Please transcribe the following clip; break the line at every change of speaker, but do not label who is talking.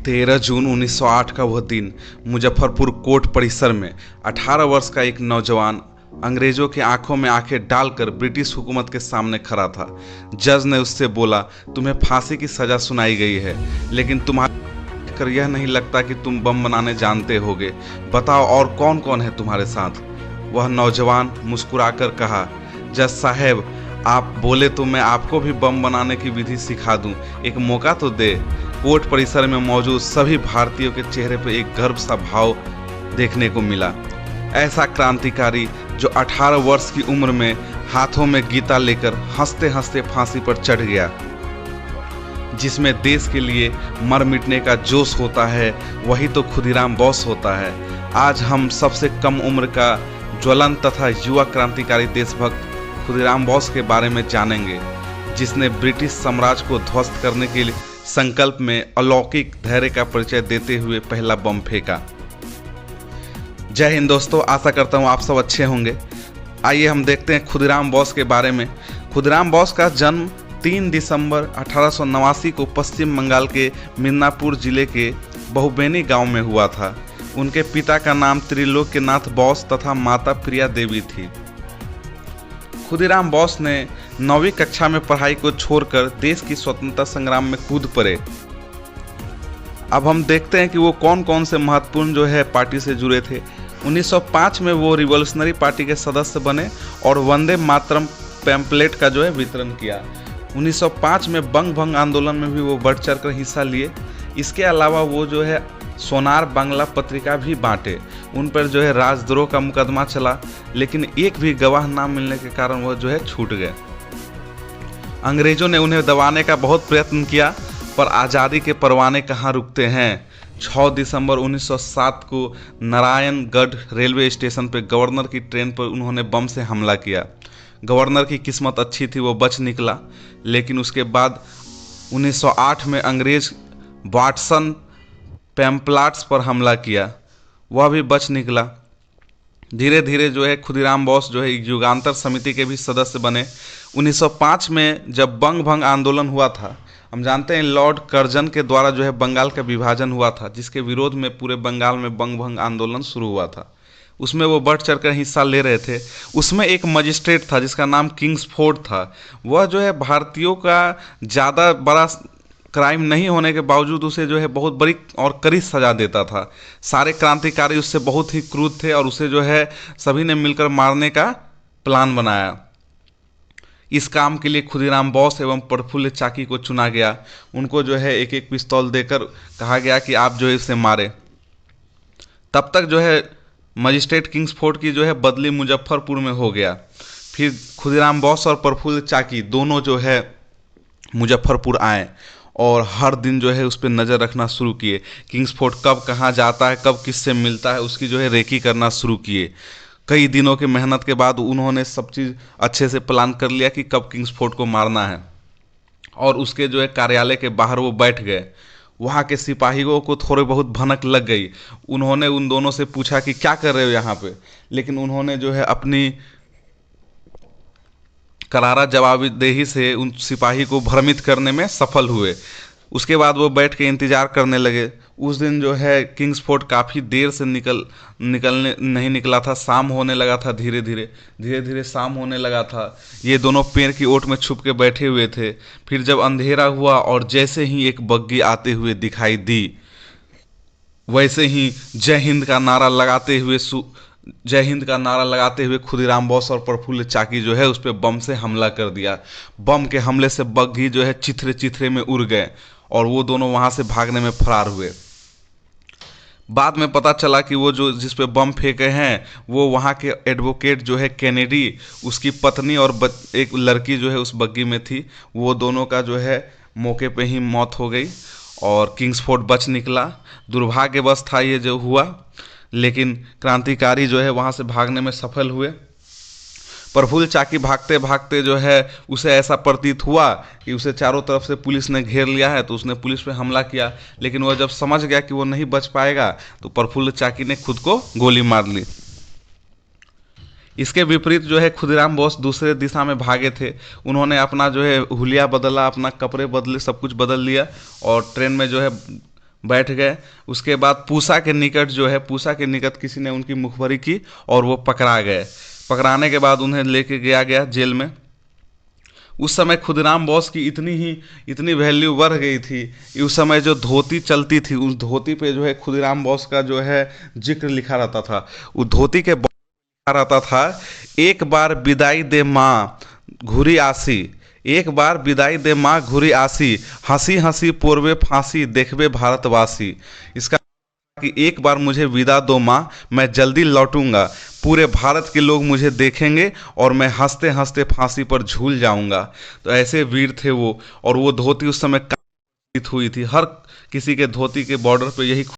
13 जून 1908 का वह दिन मुजफ्फरपुर कोर्ट परिसर में 18 वर्ष का एक नौजवान अंग्रेजों की आंखों में आंखें डालकर ब्रिटिश हुकूमत के सामने खड़ा था। जज ने उससे बोला, तुम्हें फांसी की सजा सुनाई गई है, लेकिन तुम्हारे कर यह नहीं लगता कि तुम बम बनाने जानते होगे। बताओ और कौन कौन है तुम्हारे साथ। वह नौजवान मुस्कुराकर कहा, जज साहब आप बोले तो मैं आपको भी बम बनाने की विधि सिखा दूं, एक मौका तो दे। कोर्ट परिसर में मौजूद सभी भारतीयों के चेहरे पर एक गर्व सा भाव देखने को मिला। ऐसा क्रांतिकारी जो 18 वर्ष की उम्र में हाथों में गीता लेकर हंसते हंसते फांसी पर चढ़ गया, जिसमें देश के लिए मर मिटने का जोश होता है, वही तो खुदीराम बोस होता है। आज हम सबसे कम उम्र का ज्वलंत तथा युवा क्रांतिकारी देशभक्त खुदीराम बोस के बारे में जानेंगे, जिसने ब्रिटिश साम्राज्य को ध्वस्त करने के लिए संकल्प में अलौकिक धैर्य का परिचय देते हुए पहला बम फेंका। जय हिंद दोस्तों, आशा करता हूँ आप सब अच्छे होंगे। आइए हम देखते हैं खुदीराम बोस के बारे में। खुदीराम बोस का जन्म 3 दिसंबर 1889 को पश्चिम बंगाल के मिदनापुर जिले के बहुबेनी गांव में हुआ था। उनके पिता का नाम त्रिलोक्यनाथ बोस तथा माता प्रिया देवी थी। खुदीराम बोस ने 9वीं कक्षा में पढ़ाई को छोड़कर देश की स्वतंत्रता संग्राम में कूद पड़े। अब हम देखते हैं कि वो कौन कौन से महत्वपूर्ण पार्टी से जुड़े थे। 1905 में वो रिवॉल्यूशनरी पार्टी के सदस्य बने और वंदे मातरम पैम्पलेट का वितरण किया। 1905 में बंग भंग आंदोलन में भी वो बढ़ चढ़ कर हिस्सा लिए। इसके अलावा वो सोनार बांग्ला पत्रिका भी बांटे। उन पर राजद्रोह का मुकदमा चला, लेकिन एक भी गवाह ना मिलने के कारण वो छूट गए। अंग्रेजों ने उन्हें दबाने का बहुत प्रयत्न किया, पर आज़ादी के परवाने कहाँ रुकते हैं। 6 दिसंबर 1907 को नारायणगढ़ रेलवे स्टेशन पर गवर्नर की ट्रेन पर उन्होंने बम से हमला किया। गवर्नर की किस्मत अच्छी थी, वो बच निकला, लेकिन उसके बाद 1908 में अंग्रेज वाटसन पैम्पलाट्स पर हमला किया, वह भी बच निकला। धीरे धीरे खुदीराम बोस युगांतर समिति के भी सदस्य बने। 1905 में जब बंग भंग आंदोलन हुआ था, हम जानते हैं लॉर्ड कर्जन के द्वारा बंगाल का विभाजन हुआ था, जिसके विरोध में पूरे बंगाल में बंग भंग आंदोलन शुरू हुआ था। उसमें वो बढ़ चढ़कर हिस्सा ले रहे थे। उसमें एक मजिस्ट्रेट था जिसका नाम किंग्सफोर्ड था। वह भारतीयों का ज़्यादा बड़ा क्राइम नहीं होने के बावजूद उसे बहुत बड़ी और कड़ी सजा देता था। सारे क्रांतिकारी उससे बहुत ही क्रूर थे और उसे सभी ने मिलकर मारने का प्लान बनाया। इस काम के लिए खुदीराम बोस एवं प्रफुल्ल चाकी को चुना गया। उनको एक एक पिस्तौल देकर कहा गया कि आप इसे मारे। तब तक मजिस्ट्रेट किंग्सफोर्ड की बदली मुजफ्फरपुर में हो गया। फिर खुदीराम बोस और प्रफुल्ल चाकी दोनों मुजफ्फरपुर आए और हर दिन उस पर नज़र रखना शुरू किए। किंग्सफोर्ड कब कहाँ जाता है, कब किससे मिलता है, उसकी रेकी करना शुरू किए। कई दिनों की मेहनत के बाद उन्होंने सब चीज़ अच्छे से प्लान कर लिया कि कब किंग्सफोर्ड को मारना है, और उसके कार्यालय के बाहर वो बैठ गए। वहाँ के सिपाहियों को थोड़ी बहुत भनक लग गई। उन्होंने उन दोनों से पूछा कि क्या कर रहे हो यहाँ पे, लेकिन उन्होंने अपनी करारा जवाबदेही से उन सिपाही को भ्रमित करने में सफल हुए। उसके बाद वो बैठ के इंतज़ार करने लगे। उस दिन किंग्सफोर्ड काफ़ी देर से निकलने नहीं निकला था। शाम होने लगा था, धीरे धीरे शाम होने लगा था। ये दोनों पेड़ की ओट में छुप के बैठे हुए थे। फिर जब अंधेरा हुआ और जैसे ही एक बग्गी आते हुए दिखाई दी, वैसे ही जय हिंद का नारा लगाते हुए खुदीराम बोस और प्रफुल्ल चाकी उस पर बम से हमला कर दिया। बम के हमले से बग्घी चिथरे चिथरे में उड़ गए और वो दोनों वहाँ से भागने में फरार हुए। बाद में पता चला कि वो जिस पे बम फेंके हैं वो वहाँ के एडवोकेट कैनेडी, उसकी पत्नी और एक लड़की उस बग्गी में थी। वो दोनों का मौके पे ही मौत हो गई और किंग्सफोर्ड बच निकला। दुर्भाग्यवश था ये हुआ, लेकिन क्रांतिकारी वहाँ से भागने में सफल हुए। प्रफुल्ल चाकी भागते भागते उसे ऐसा प्रतीत हुआ कि उसे चारों तरफ से पुलिस ने घेर लिया है, तो उसने पुलिस पे हमला किया। लेकिन वह जब समझ गया कि वो नहीं बच पाएगा, तो प्रफुल्ल चाकी ने खुद को गोली मार ली। इसके विपरीत खुदीराम बोस दूसरे दिशा में भागे थे। उन्होंने अपना हुलिया बदला, अपना कपड़े बदले, सब कुछ बदल लिया और ट्रेन में बैठ गए। उसके बाद पूसा के निकट जो है, पूसा के निकट किसी ने उनकी मुखबरी की और वो पकड़ा गए। पकड़ाने के बाद उन्हें लेके गया गया जेल में। उस समय खुदराम बोस की इतनी वैल्यू बढ़ गई थी कि उस समय जो धोती चलती थी, उस धोती पे जो है खुदराम बोस का जो है जिक्र लिखा रहता था। उस धोती के लिखा रहता था, एक बार विदाई दे माँ घुरी आसी, एक बार विदाई दे माँ घुरी आसी, हंसी हंसी पोरवे फांसी देखबे भारतवासी। इसका कि एक बार मुझे विदा दो माँ, मैं जल्दी लौटूंगा, पूरे भारत के लोग मुझे देखेंगे और मैं हंसते हंसते फांसी पर झूल जाऊंगा। तो ऐसे वीर थे वो। और वो धोती उस समय हुई थी, हर किसी के धोती के बॉर्डर पे यही